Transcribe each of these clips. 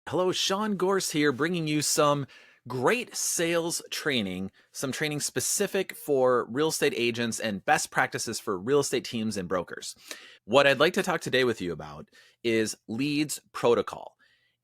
Hello, Sean Gorse here, bringing you some great sales training, some training specific for real estate agents and best practices for real estate teams and brokers. What I'd like to talk today with you about is leads protocol.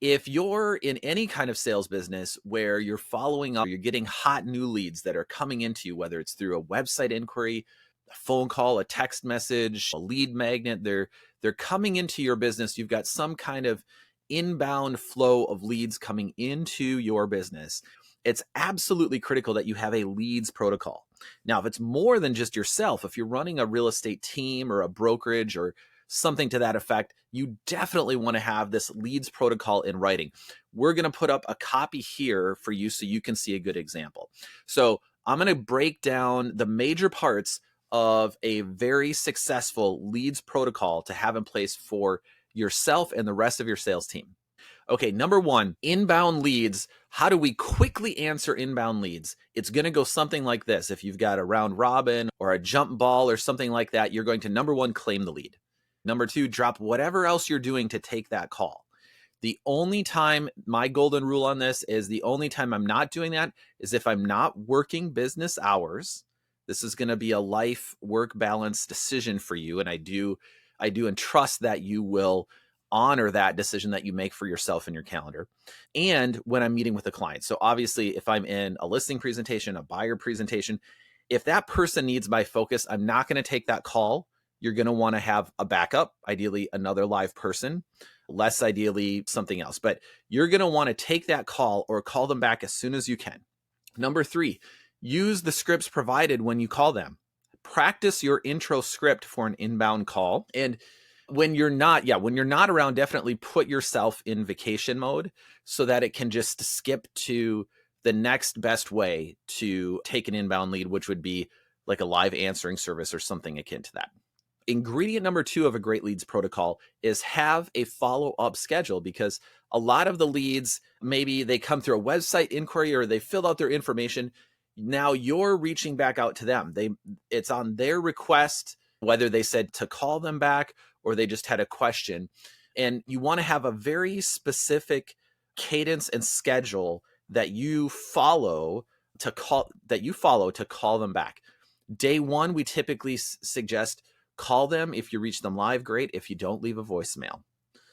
If you're in any kind of sales business where you're following up, you're getting hot new leads that are coming into you, whether it's through a website inquiry, a phone call, a text message, a lead magnet, they're coming into your business. You've got some kind of inbound flow of leads coming into your business. It's absolutely critical that you have a leads protocol. Now, if it's more than just yourself, if you're running a real estate team or a brokerage or something to that effect, you definitely want to have this leads protocol in writing. We're going to put up a copy here for you so you can see a good example. So I'm going to break down the major parts of a very successful leads protocol to have in place for yourself and the rest of your sales team. Okay, number one, inbound leads. How do we quickly answer inbound leads? It's going to go something like this. If you've got a round robin or a jump ball or something like that, you're going to, number one, claim the lead. Number two, drop whatever else you're doing to take that call. The only time, my golden rule on this is the only time I'm not doing that is if I'm not working business hours. This is going to be a life work balance decision for you. And I do and trust that you will honor that decision that you make for yourself in your calendar. And when I'm meeting with a client. So obviously, if I'm in a listing presentation, a buyer presentation, if that person needs my focus, I'm not going to take that call. You're going to want to have a backup, ideally another live person, less ideally something else. But you're going to want to take that call or call them back as soon as you can. Number three, use the scripts provided when you call them. Practice your intro script for an inbound call. And when you're not around, definitely put yourself in vacation mode so that it can just skip to the next best way to take an inbound lead, which would be like a live answering service or something akin to that. Ingredient number two of a great leads protocol is have a follow-up schedule, because a lot of the leads, maybe they come through a website inquiry or they filled out their information. Now you're reaching back out to them. It's on their request, whether they said to call them back or they just had a question. And you want to have a very specific cadence and schedule that you follow to call them back. Day one, we typically suggest call them. If you reach them live, great. If you don't, leave a voicemail.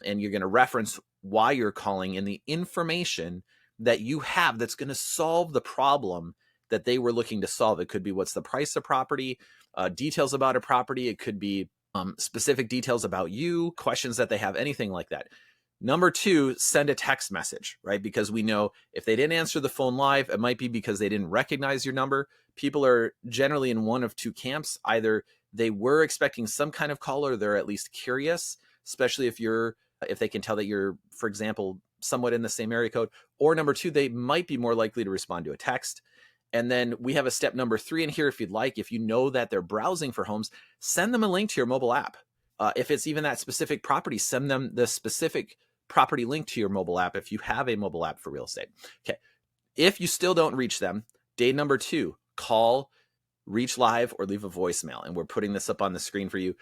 And you're going to reference why you're calling and the information that you have that's going to solve the problem that they were looking to solve. It could be what's the price of property, details about a property. It could be specific details about you, questions that they have, anything like that. Number two, send a text message, right? Because we know if they didn't answer the phone live, it might be because they didn't recognize your number. People are generally in one of two camps. Either they were expecting some kind of call or they're at least curious, especially if they can tell that you're, for example, somewhat in the same area code. Or number two, they might be more likely to respond to a text. And then we have a step number three in here. If you'd like, if you know that they're browsing for homes, send them a link to your mobile app. If it's even that specific property, send them the specific property link to your mobile app if you have a mobile app for real estate. Okay. If you still don't reach them, day number two, call, reach live, or leave a voicemail. And we're putting this up on the screen for you.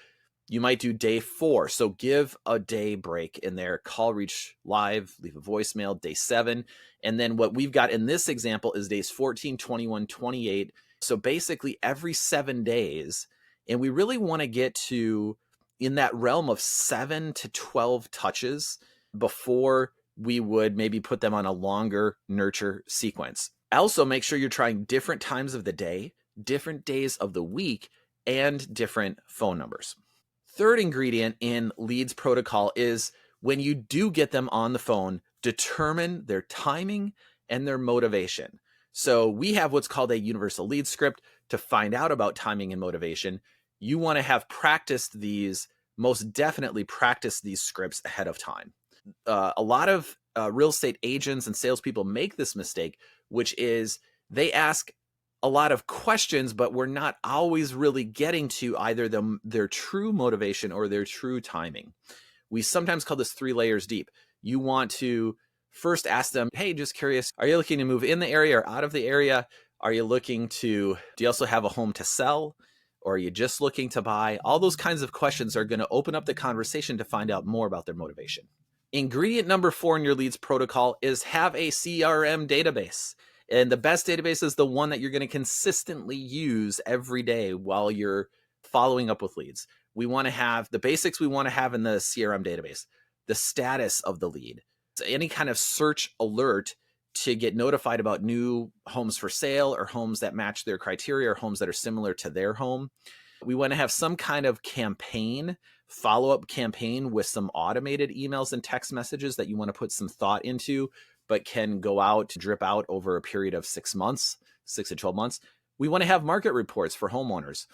You might do day four. So give a day break in there. Call, reach live, leave a voicemail, day seven. And then what we've got in this example is days 14, 21, 28. So basically every 7 days. And we really want to get to in that realm of 7 to 12 touches before we would maybe put them on a longer nurture sequence. Also, make sure you're trying different times of the day, different days of the week, and different phone numbers. Third ingredient in leads protocol is when you do get them on the phone, determine their timing and their motivation. So we have what's called a universal lead script to find out about timing and motivation. You want to have practiced these, most definitely practice these scripts ahead of time. A lot of real estate agents and salespeople make this mistake, which is they ask a lot of questions, but we're not always really getting to either their true motivation or their true timing. We sometimes call this 3 layers deep. You want to first ask them, hey, just curious, are you looking to move in the area or out of the area? Do you also have a home to sell? Or are you just looking to buy? All those kinds of questions are going to open up the conversation to find out more about their motivation. Ingredient number 4 in your leads protocol is have a CRM database. And the best database is the one that you're going to consistently use every day while you're following up with leads. We want to have the basics we want to have in the CRM database, the status of the lead, any kind of search alert to get notified about new homes for sale or homes that match their criteria or homes that are similar to their home. We want to have some kind of campaign, follow-up campaign with some automated emails and text messages that you want to put some thought into, but can go out, drip out over a period of 6 months, 6 to 12 months. We want to have market reports for homeowners.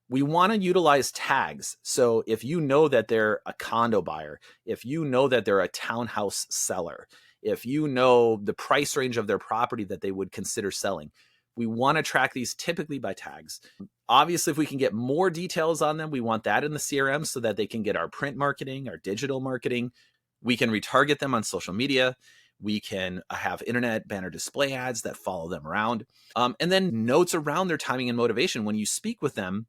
We want to utilize tags. So if you know that they're a condo buyer, if you know that they're a townhouse seller, if you know the price range of their property that they would consider selling, we want to track these typically by tags. Obviously, if we can get more details on them, we want that in the CRM so that they can get our print marketing, our digital marketing. We can retarget them on social media. We can have internet banner display ads that follow them around. And then notes around their timing and motivation. When you speak with them,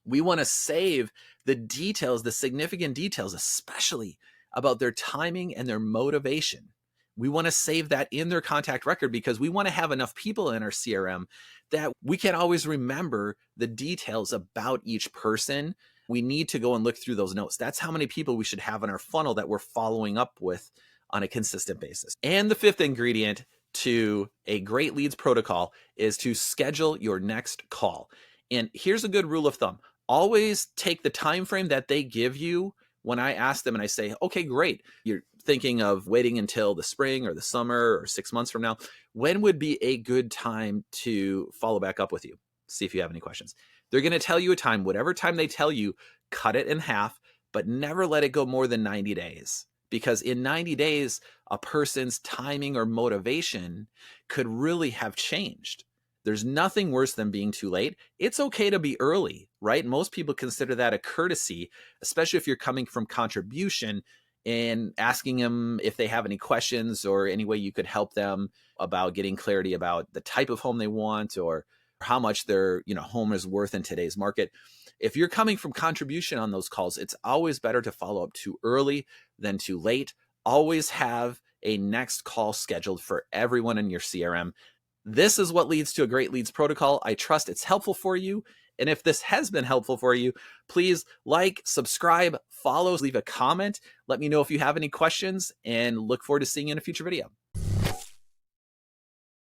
we want to save the details, the significant details, especially about their timing and their motivation. We want to save that in their contact record because we want to have enough people in our CRM that we can always remember the details about each person. We need to go and look through those notes. That's how many people we should have in our funnel that we're following up with on a consistent basis. And the 5th ingredient to a great leads protocol is to schedule your next call. And here's a good rule of thumb. Always take the time frame that they give you. When I ask them and I say, okay, great, you're thinking of waiting until the spring or the summer or 6 months from now, when would be a good time to follow back up with you? See if you have any questions. They're going to tell you a time, whatever time they tell you, cut it in half, but never let it go more than 90 days. Because in 90 days, a person's timing or motivation could really have changed. There's nothing worse than being too late. It's okay to be early, right? Most people consider that a courtesy, especially if you're coming from contribution and asking them if they have any questions or any way you could help them about getting clarity about the type of home they want or how much their home is worth in today's market. If you're coming from contribution on those calls, it's always better to follow up too early than too late. Always have a next call scheduled for everyone in your CRM. This is what leads to a great leads protocol. I trust it's helpful for you. And if this has been helpful for you, please like, subscribe, follow, leave a comment. Let me know if you have any questions and look forward to seeing you in a future video.